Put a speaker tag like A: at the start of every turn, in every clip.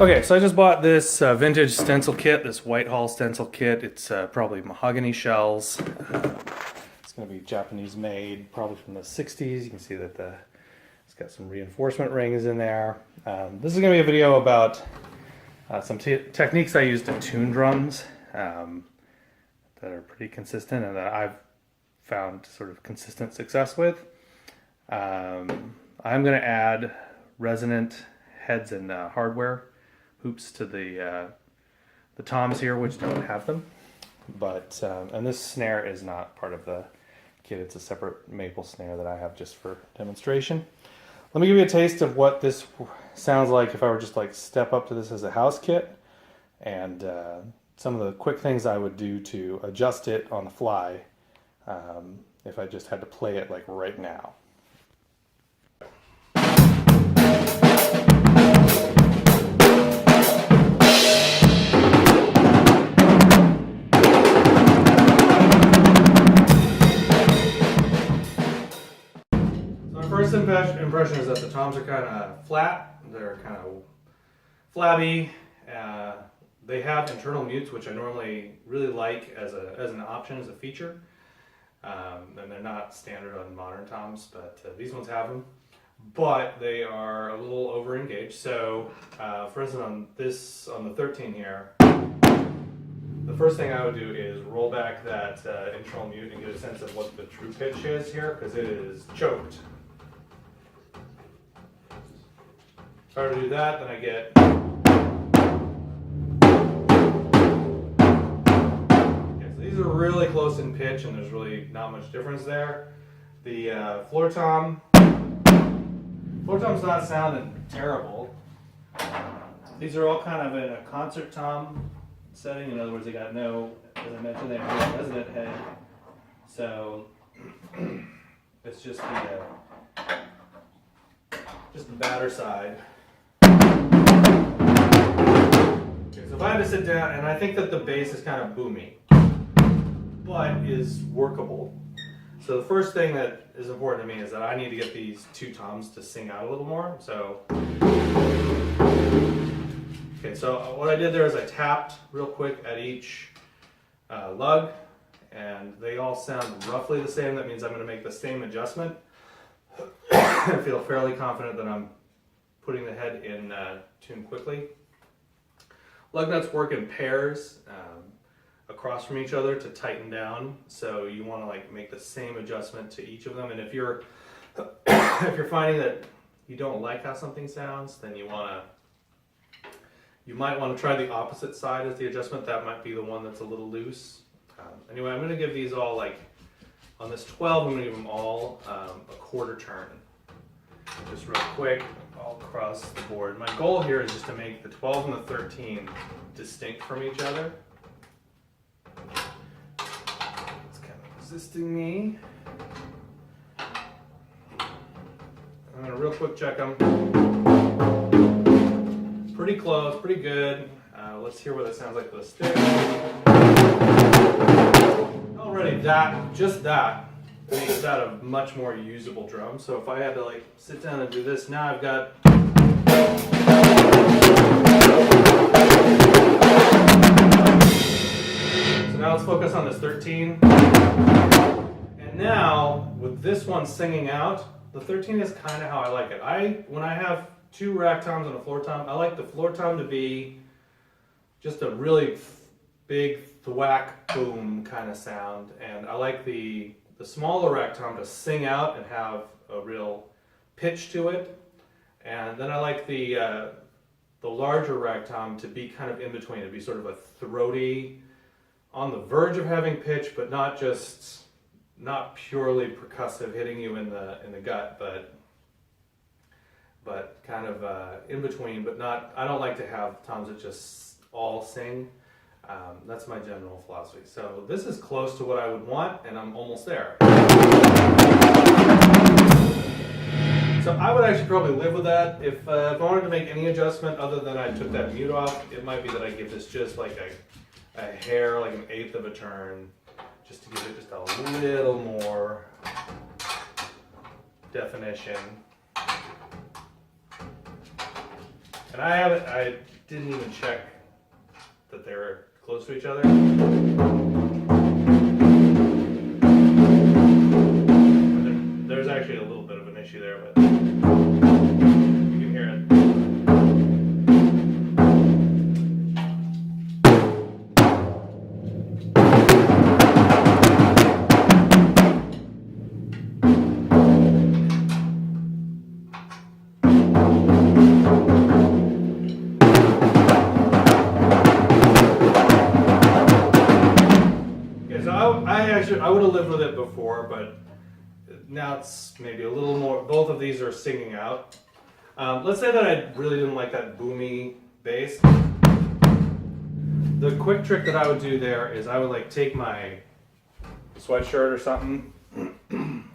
A: Okay, so I just bought this vintage stencil kit, this Whitehall stencil kit. It's probably mahogany shells. It's going to be Japanese made, probably from the 60s. You can see that it's got some reinforcement rings in there. This is going to be a video about some techniques I use to tune drums that are pretty consistent and that I've found sort of consistent success with. I'm going to add resonant heads and hardware hoops to the toms here, which don't have them. But and this snare is not part of the kit. It's a separate maple snare that I have just for demonstration. Let me give you a taste of what this sounds like if I were just like step up to this as a house kit, and some of the quick things I would do to adjust it on the fly if I just had to play it like right now. First impression is that the toms are kind of flat, they're kind of flabby. They have internal mutes, which I normally really like as an option, as a feature. And they're not standard on modern toms, but these ones have them. But they are a little over engaged. So, for instance, on the 13 here, the first thing I would do is roll back that internal mute and get a sense of what the true pitch is here, because it is choked. If I were to do that, then I get. Okay, so these are really close in pitch, and there's really not much difference there. The floor tom's not sounding terrible. These are all kind of in a concert tom setting. In other words, they got no, as I mentioned, they have no resonant head. So it's just the batter side. Okay, so if I had to sit down, and I think that the bass is kind of boomy, but is workable. So the first thing that is important to me is that I need to get these two toms to sing out a little more. So, okay, so what I did there is I tapped real quick at each lug, and they all sound roughly the same. That means I'm going to make the same adjustment. I feel fairly confident that I'm putting the head in tune quickly. Lug nuts work in pairs across from each other to tighten down, so you want to like make the same adjustment to each of them. And if you're finding that you don't like how something sounds, then you might want to try the opposite side as the adjustment. That might be the one that's a little loose. Anyway, I'm going to give these all, like on this 12, I'm going to give them all a quarter turn, just real quick all across the board. My goal here is just to make the 12 and the 13 distinct from each other. It's kind of resisting me. I'm going to real quick check them. Pretty close, pretty good. Let's hear what it sounds like with a stick. Already just that makes that a much more usable drum. So if I had to like sit down and do this, now I've got. So now let's focus on this 13. And now with this one singing out, the 13 is kind of how I like it. When I have two rack toms and a floor tom, I like the floor tom to be just a really big thwack boom kind of sound, and I like the smaller rack tom to sing out and have a real pitch to it. And then I like the larger rack tom to be kind of in between, to be sort of a throaty, on the verge of having pitch, but not purely percussive, hitting you in the gut, but kind of in between. But not. I don't like to have toms that just all sing. That's my general philosophy. So this is close to what I would want, and I'm almost there. So I would actually probably live with that. If I wanted to make any adjustment other than I took that mute off, it might be that I give this just like a hair, like an eighth of a turn, just to give it just a little more definition. And I didn't even check that they were close to each other. There's actually a little bit of an issue there, but you can hear it. I would have lived with it before, but now it's maybe a little more. Both of these are singing out. Let's say that I really didn't like that boomy bass. The quick trick that I would do there is I would like take my sweatshirt or something and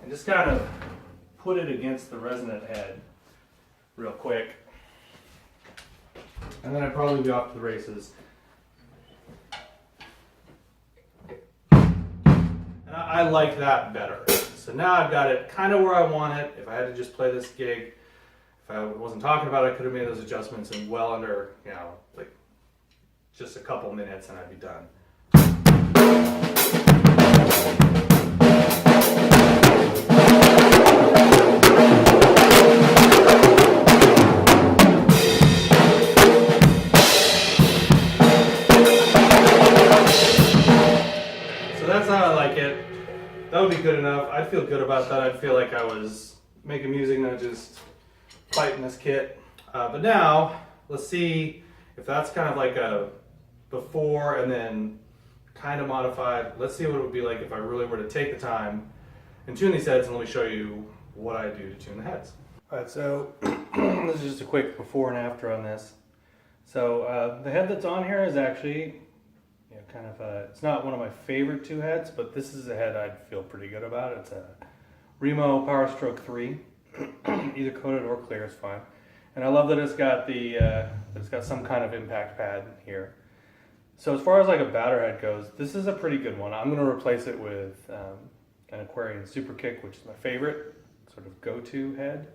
A: just kind of put it against the resonant head real quick, and then I'd probably be off to the races. I like that better. So now I've got it kind of where I want it. If I had to just play this gig, if I wasn't talking about it, I could have made those adjustments in well under, like just a couple minutes and I'd be done. So that's how I like it. That would be good enough. I'd feel good about that. I'd feel like I was making music, not just fighting this kit. But now, let's see if that's kind of like a before and then kind of modified. Let's see what it would be like if I really were to take the time and tune these heads, and let me show you what I do to tune the heads. All right, so this is just a quick before and after on this. So the head that's on here is actually it's not one of my favorite two heads, but this is a head I'd feel pretty good about. It's a Remo Power Stroke 3, either coated or clear is fine. And I love that it's got some kind of impact pad here. So as far as like a batter head goes, this is a pretty good one. I'm going to replace it with an Aquarian Super Kick, which is my favorite sort of go-to head.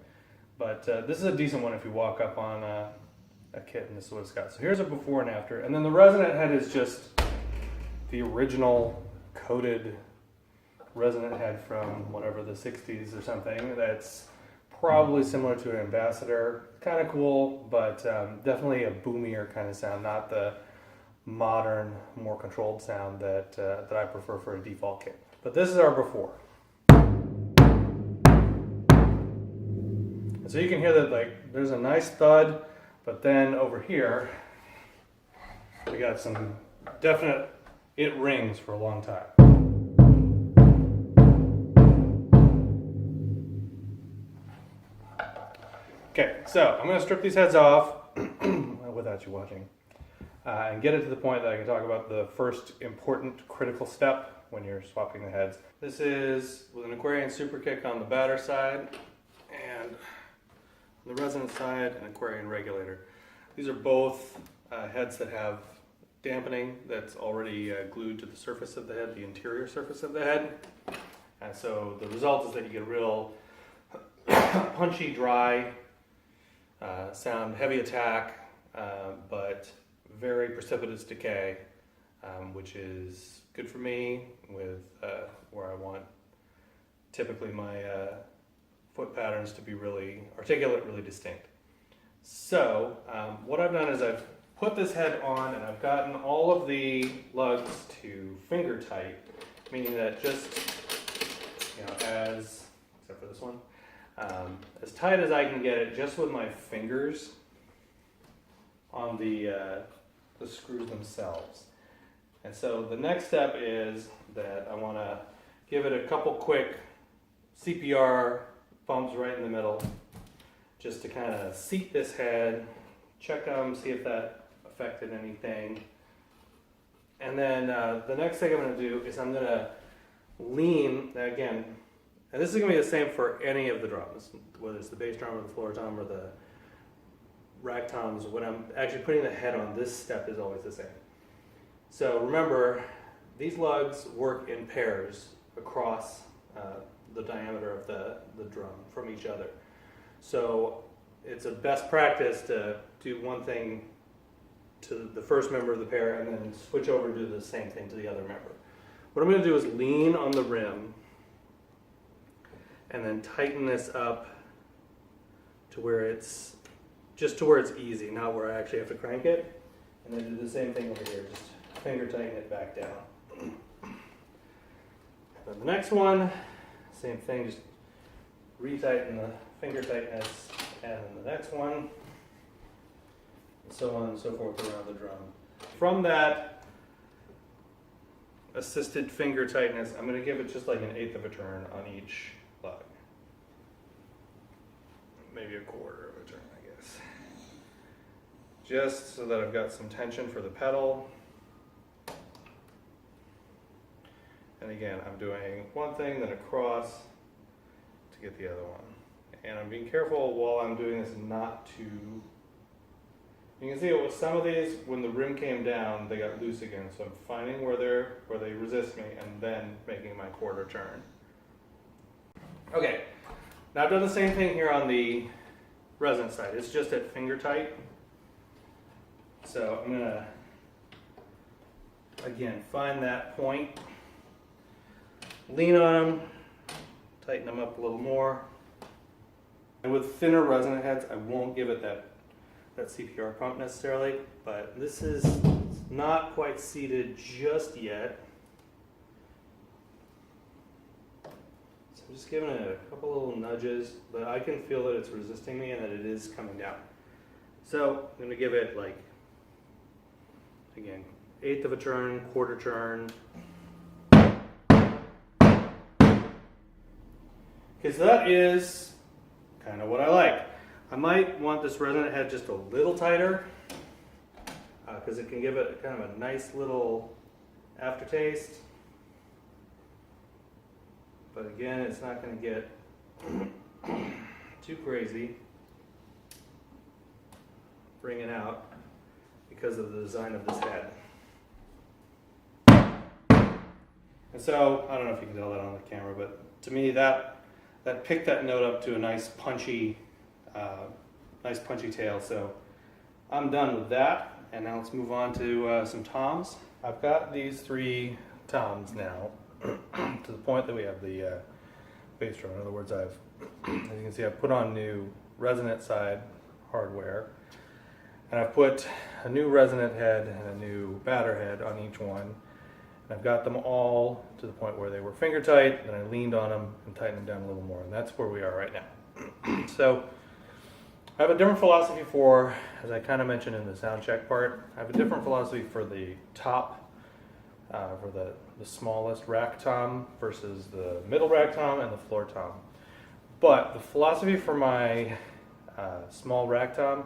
A: But this is a decent one if you walk up on a kit, and this is what it's got. So here's a before and after. And then the resonant head is just the original coated resonant head from whatever, the 60s or something. That's probably similar to an Ambassador. Kind of cool, but definitely a boomier kind of sound, not the modern, more controlled sound that I prefer for a default kit. But this is our before. So you can hear that like there's a nice thud, but then over here we got some definite, it rings for a long time. Okay, so I'm going to strip these heads off without you watching and get it to the point that I can talk about the first important critical step when you're swapping the heads. This is with an Aquarian Super Kick on the batter side and on the resonant side an Aquarian regulator. These are both heads that have dampening that's already glued to the surface of the head, the interior surface of the head. And so the result is that you get a real punchy, dry sound, heavy attack, but very precipitous decay, which is good for me with where I want typically my foot patterns to be really articulate, really distinct. So what I've done is I've put this head on and I've gotten all of the lugs to finger tight, meaning that just, except for this one, as tight as I can get it just with my fingers on the screws themselves. And so the next step is that I want to give it a couple quick CPR bumps right in the middle, just to kind of seat this head, check them, see if that affected anything. And then the next thing I'm going to do is I'm going to lean, again, and this is going to be the same for any of the drums, whether it's the bass drum or the floor tom or the rack toms. When I'm actually putting the head on, this step is always the same. So remember, these lugs work in pairs across the diameter of the drum from each other. So it's a best practice to do one thing to the first member of the pair and then switch over to do the same thing to the other member. What I'm going to do is lean on the rim and then tighten this up to where it's just to where it's easy, not where I actually have to crank it. And then do the same thing over here, just finger tighten it back down. Then the next one, same thing, just retighten the finger tightness, and then the next one, and so on and so forth around the drum. From that assisted finger tightness, I'm going to give it just like an eighth of a turn on each lug. Maybe a quarter of a turn, I guess. Just so that I've got some tension for the pedal. And again, I'm doing one thing, then across to get the other one. And I'm being careful while I'm doing this not to... You can see with some of these, when the rim came down, they got loose again. So I'm finding where they resist me and then making my quarter turn. Okay, now I've done the same thing here on the resonance side. It's just at finger tight. So I'm gonna, again, find that point, lean on them, tighten them up a little more. And with thinner resonant heads, I won't give it that CPR pump necessarily, but this is not quite seated just yet. So I'm just giving it a couple little nudges, but I can feel that it's resisting me and that it is coming down. So I'm gonna give it like, again, eighth of a turn, quarter turn. Because that is kind of what I like. I might want this resonant head just a little tighter because it can give it kind of a nice little aftertaste. But again, it's not going to get too crazy. Bring it out because of the design of this head. And so, I don't know if you can tell that on the camera, but to me that picked that note up to a nice punchy tail. So I'm done with that, and now let's move on to some toms. I've got these three toms now to the point that we have the bass drum. In other words, as you can see, I've put on new resonant side hardware, and I've put a new resonant head and a new batter head on each one. And I've got them all to the point where they were finger tight, and I leaned on them and tightened them down a little more, and that's where we are right now. So I have a different philosophy for, as I kind of mentioned in the sound check part, I have a different philosophy for the top, for the smallest rack tom versus the middle rack tom and the floor tom. But the philosophy for my small rack tom,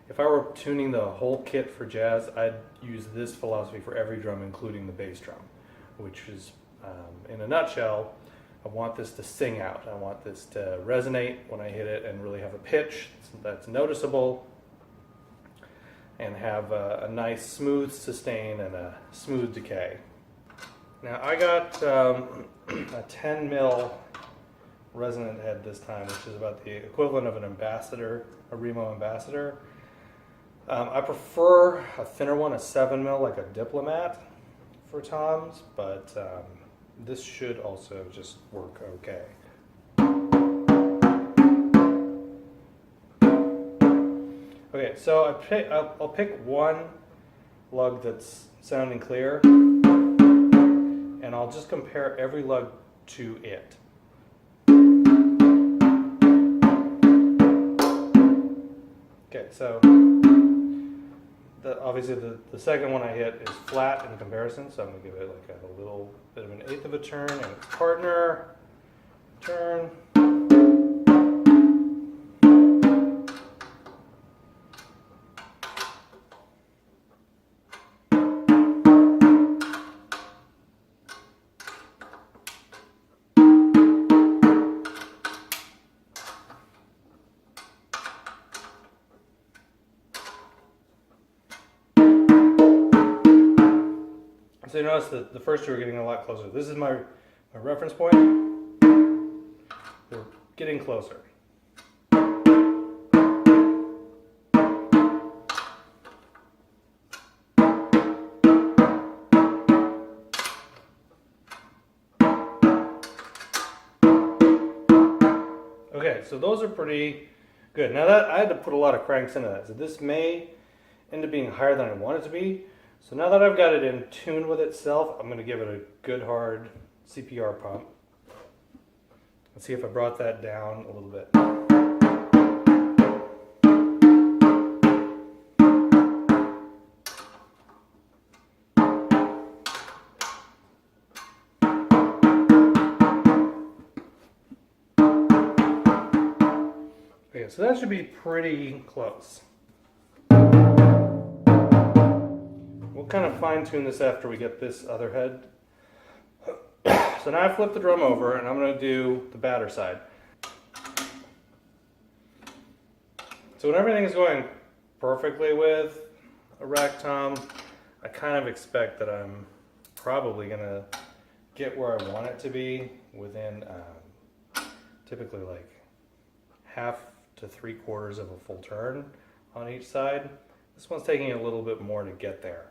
A: if I were tuning the whole kit for jazz, I'd use this philosophy for every drum, including the bass drum, which is, in a nutshell, I want this to sing out. I want this to resonate when I hit it and really have a pitch that's noticeable and have a nice smooth sustain and a smooth decay. Now I got a 10 mil resonant head this time, which is about the equivalent of an ambassador, a Remo ambassador. I prefer a thinner one, a 7 mil, like a diplomat for toms, but this should also just work okay. Okay, so I'll pick one lug that's sounding clear, and I'll just compare every lug to it. Okay, so obviously the second one I hit is flat in comparison, so I'm going to give it like a little bit of an eighth of a turn, and its partner, turn. So you notice that the first two are getting a lot closer. This is my reference point. They're getting closer. Okay, so those are pretty good. Now that I had to put a lot of cranks into that, so this may end up being higher than I want it to be. So now that I've got it in tune with itself, I'm going to give it a good hard CPR pump. Let's see if I brought that down a little bit. Okay, so that should be pretty close. We'll kind of fine tune this after we get this other head. So now I flip the drum over and I'm going to do the batter side. So when everything is going perfectly with a rack tom, I kind of expect that I'm probably going to get where I want it to be within typically like half to 3/4 of a full turn on each side. This one's taking a little bit more to get there.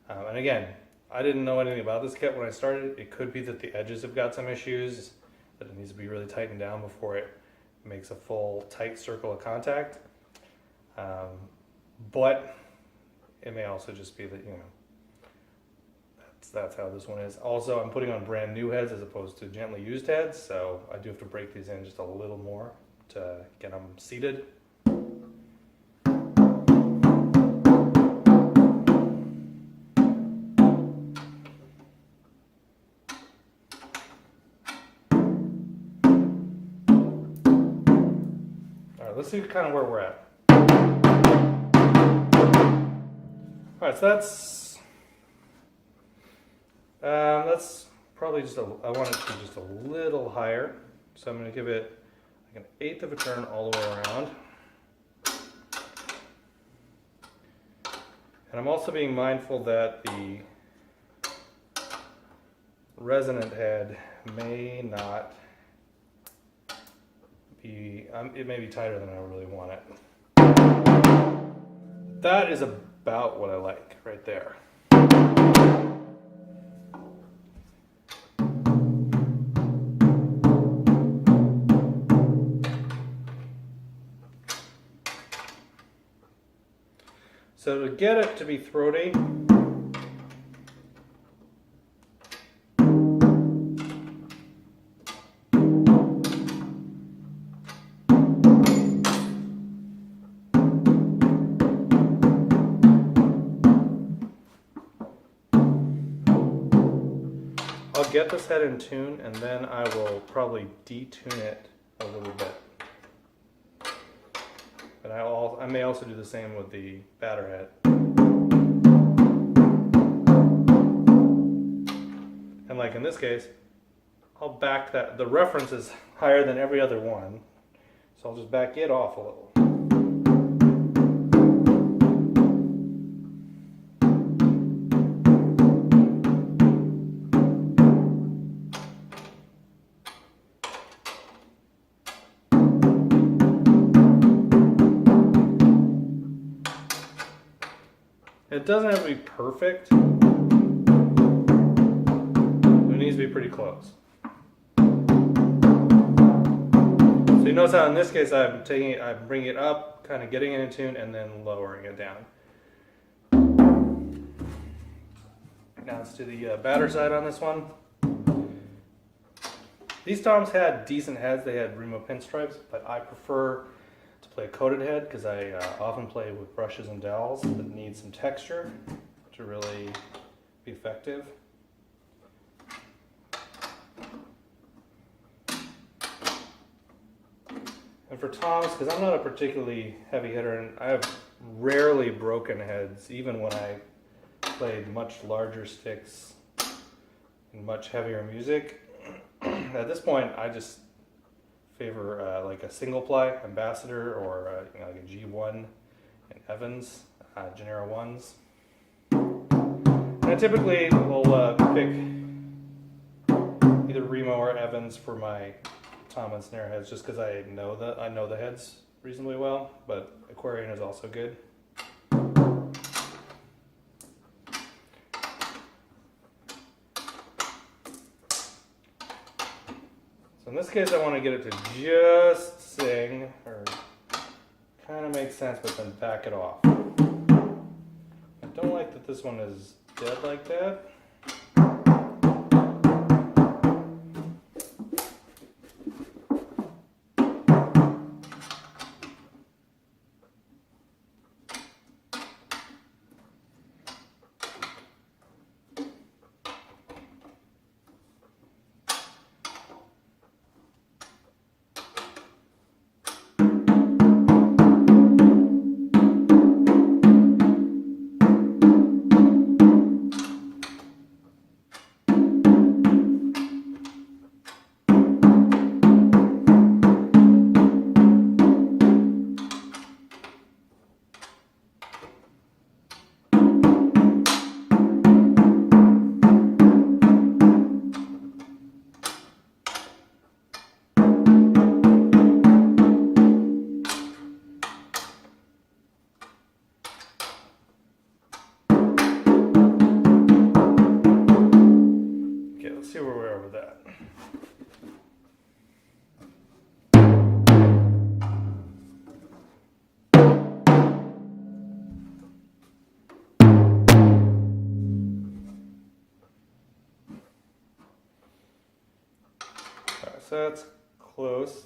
A: And again, I didn't know anything about this kit when I started. It could be that the edges have got some issues, that it needs to be really tightened down before it makes a full tight circle of contact. But it may also just be that, you know, that's how this one is. Also, I'm putting on brand new heads as opposed to gently used heads, so I do have to break these in just a little more to get them seated. Let's see kind of where we're at. All right, so that's probably just I want it to be just a little higher. So I'm going to give it like 1/8 of a turn all the way around. And I'm also being mindful that the resonant head may not be, it may be tighter than I really want it. That is about what I like right there. So to get it to be throaty, I'll get this head in tune and then I will probably detune it a little bit. But I may also do the same with the batter head. And like in this case, I'll back that. The reference is higher than every other one, so I'll just back it off a little. It doesn't have to be perfect. It needs to be pretty close. So you notice how in this case I'm bringing it up, kind of getting it in tune, and then lowering it down. Now let's do the batter side on this one. These toms had decent heads. They had Remo pinstripes, but I prefer to play a coated head because I often play with brushes and dowels that need some texture to really be effective. And for toms, because I'm not a particularly heavy hitter, and I have rarely broken heads, even when I played much larger sticks and much heavier music. At this point, I just favor like a single ply Ambassador or you know, like a G1 and Evans, Genera 1s. And I typically will pick either Remo or Evans for my tom and snare heads, just because I know the heads reasonably well, but Aquarian is also good. So So in this case, I want to get it to just sing, or kind of make sense, but then back it off. I don't like that this one is dead like that. See where we are with that. Alright, so that's close.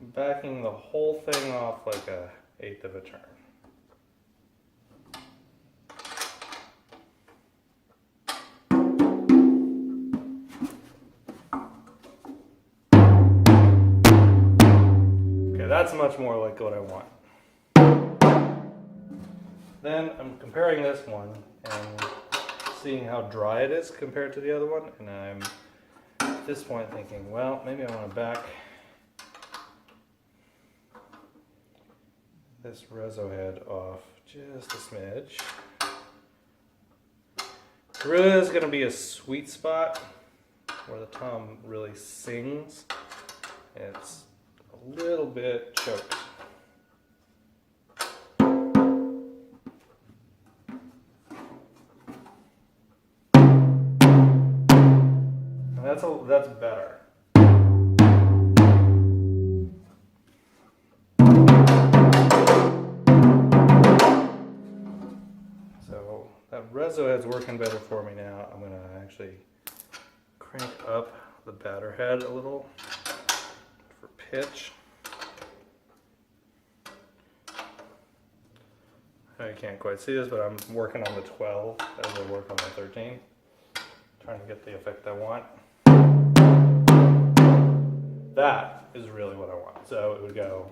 A: I'm backing the whole thing off like a 1/8 of a turn. That's much more like what I want. Then I'm comparing this one and seeing how dry it is compared to the other one, and I'm at this point thinking, well, maybe I want to back this reso head off just a smidge. There really is going to be a sweet spot where the tom really sings. It's a little bit choked. And that's better. So that reso head's working better for me now. I'm gonna actually crank up the batter head a little for pitch. I can't quite see this, but I'm working on the 12 as I work on the 13. Trying to get the effect I want. That is really what I want. So it would go.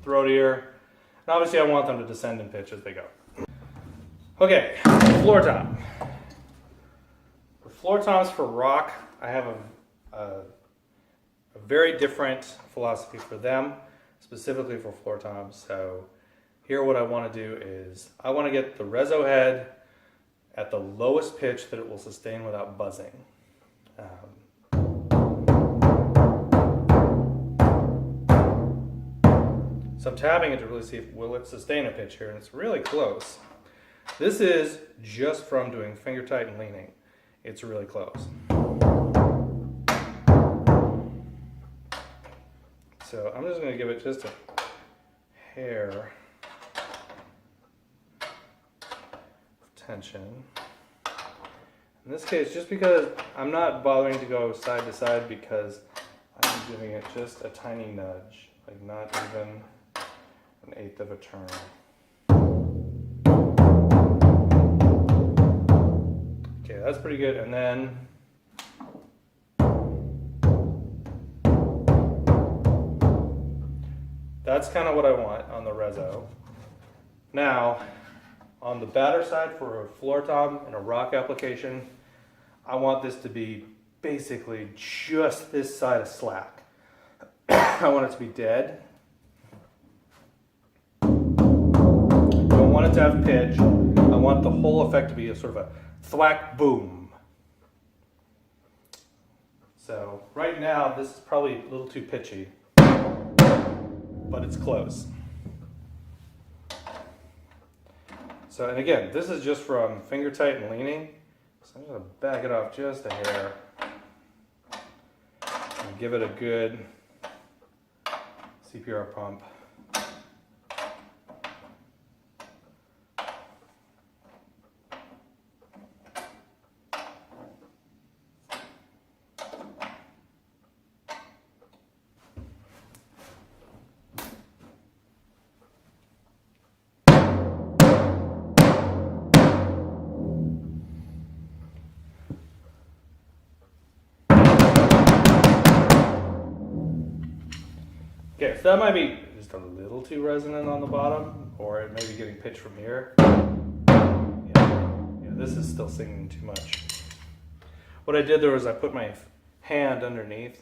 A: Throat ear. And obviously I want them to descend in pitch as they go. Okay, floor tom. For floor toms for rock, I have a very different philosophy for them, specifically for floor toms. So here what I want to do is I want to get the reso head at the lowest pitch that it will sustain without buzzing. So I'm tapping it to really see if will it sustain a pitch here, and it's really close. This is just from doing finger tight and leaning. It's really close. So I'm just going to give it just a hair of tension. In this case, just because I'm not bothering to go side to side, because I'm giving it just a tiny nudge, like not even an 1/8 of a turn. Okay, that's pretty good. And then that's kind of what I want on the reso. Now, on the batter side for a floor tom and a rock application, I want this to be basically just this side of slack. I want it to be dead. I don't want it to have pitch. I want the whole effect to be a sort of a thwack boom. So right now this is probably a little too pitchy, but it's close. So, and again, this is just from finger tight and leaning. So I'm going to back it off just a hair and give it a good CPR pump. Okay, so that might be just a little too resonant on the bottom, or it may be getting pitch from here. Yeah, this is still singing too much. What I did there was I put my hand underneath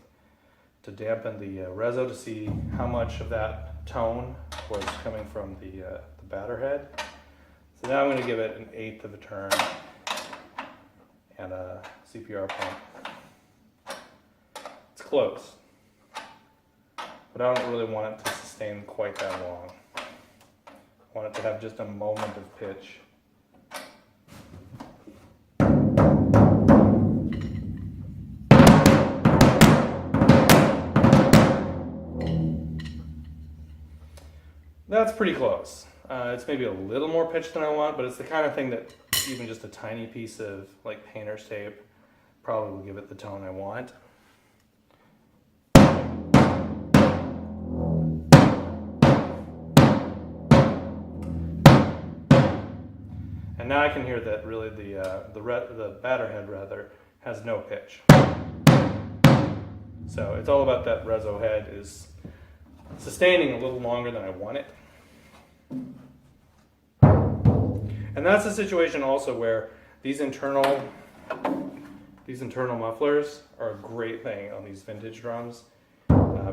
A: to dampen the reso to see how much of that tone was coming from the batter head. So now I'm going to give it 1/8 of a turn and a CPR pump. It's close, but I don't really want it to sustain quite that long. I want it to have just a moment of pitch. That's pretty close. It's maybe a little more pitch than I want, but it's the kind of thing that even just a tiny piece of like painter's tape probably will give it the tone I want. And now I can hear that really the batter head rather has no pitch. So it's all about that reso head is sustaining a little longer than I want it. And that's a situation also where these internal mufflers are a great thing on these vintage drums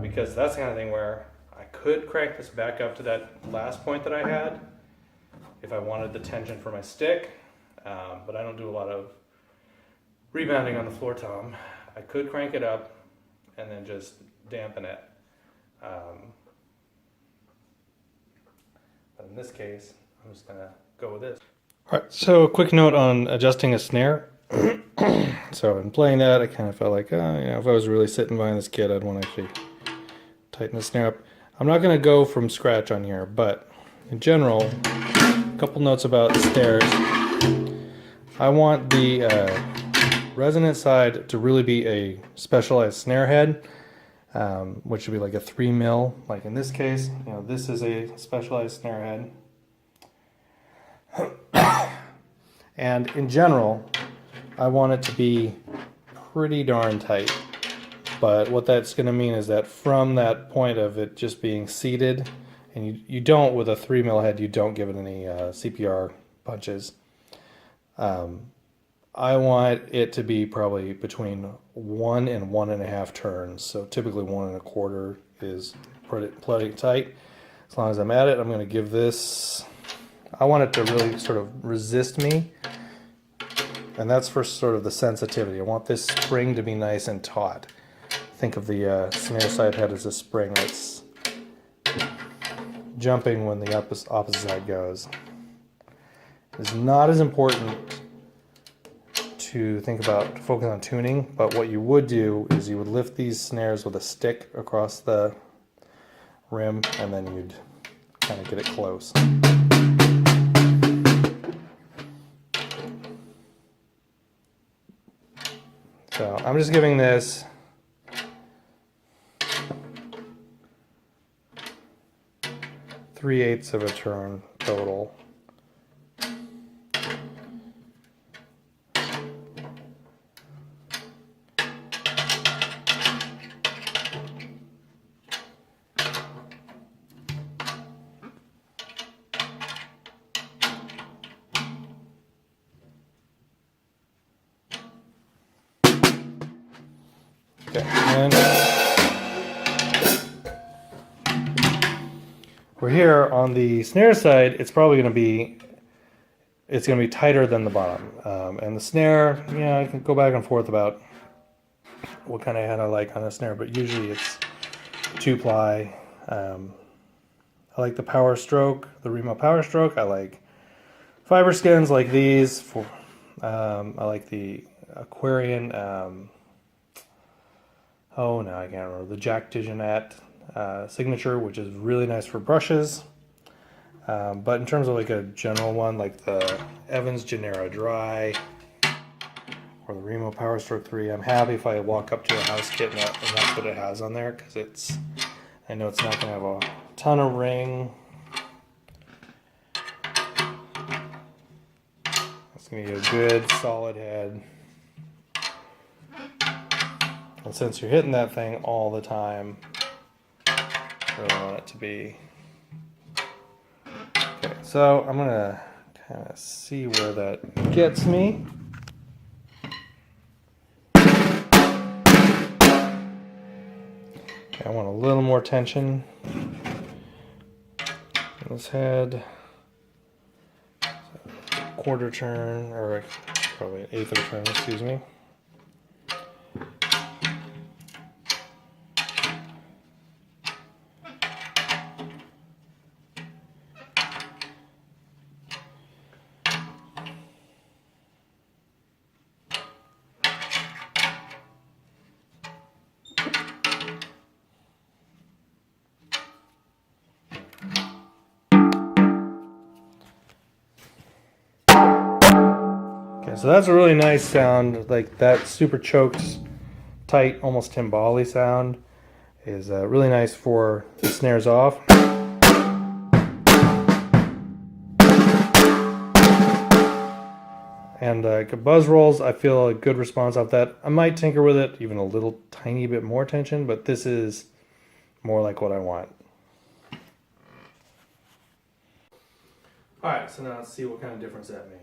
A: because that's the kind of thing where I could crank this back up to that last point that I had if I wanted the tension for my stick, but I don't do a lot of rebounding on the floor tom. I could crank it up and then just dampen it. But in this case, I'm just going to go with this. All right, so a quick note on adjusting a snare. So in playing that, I kind of felt like, if I was really sitting behind this kit, I'd want to actually tighten the snare up. I'm not going to go from scratch on here, but in general, a couple notes about snares. I want the resonant side to really be a specialized snare head, which would be like a 3 mil. Like in this case, this is a specialized snare head. And in general, I want it to be pretty darn tight. But what that's going to mean is that from that point of it just being seated, and you don't, with a 3 mil head, you don't give it any CPR punches. I want it to be probably between 1 and 1.5 turns. So typically 1 1/4 is pretty tight. As long as I'm at it, I'm going to give this, I want it to really sort of resist me. And that's for sort of the sensitivity. I want this spring to be nice and taut. Think of the snare side head as a spring that's jumping when the opposite side goes. It's not as important to think about focus on tuning, but what you would do is you would lift these snares with a stick across the rim, and then you'd kind of get it close. So I'm just giving this three-eighths of a turn total. Okay, and we're here on the snare side. It's probably going to be tighter than the bottom, and the snare, I can go back and forth about what kind of head I like on a snare, but usually it's 2-ply. I like the power stroke, the Remo power stroke. I like fiber skins like these. For I like the Aquarian. Oh no, I can't remember, the Jack DeJohnette signature, which is really nice for brushes. But in terms of like a general one, like the Evans Genera Dry or the Remo Power Stroke 3, I'm happy if I walk up to a house kit and that's what it has on there, because I know it's not going to have a ton of ring. It's going to be a good solid head. And since you're hitting that thing all the time, I really want it to be. Okay, so I'm going to kind of see where that gets me. Okay, I want a little more tension in this head. So, quarter turn, or probably an eighth of a turn, excuse me. So that's a really nice sound, like that super choked, tight, almost timbali sound is really nice for the snares off. And buzz rolls, I feel a good response off that. I might tinker with it, even a little tiny bit more tension, but this is more like what I want. Alright, so now let's see what kind of difference that made.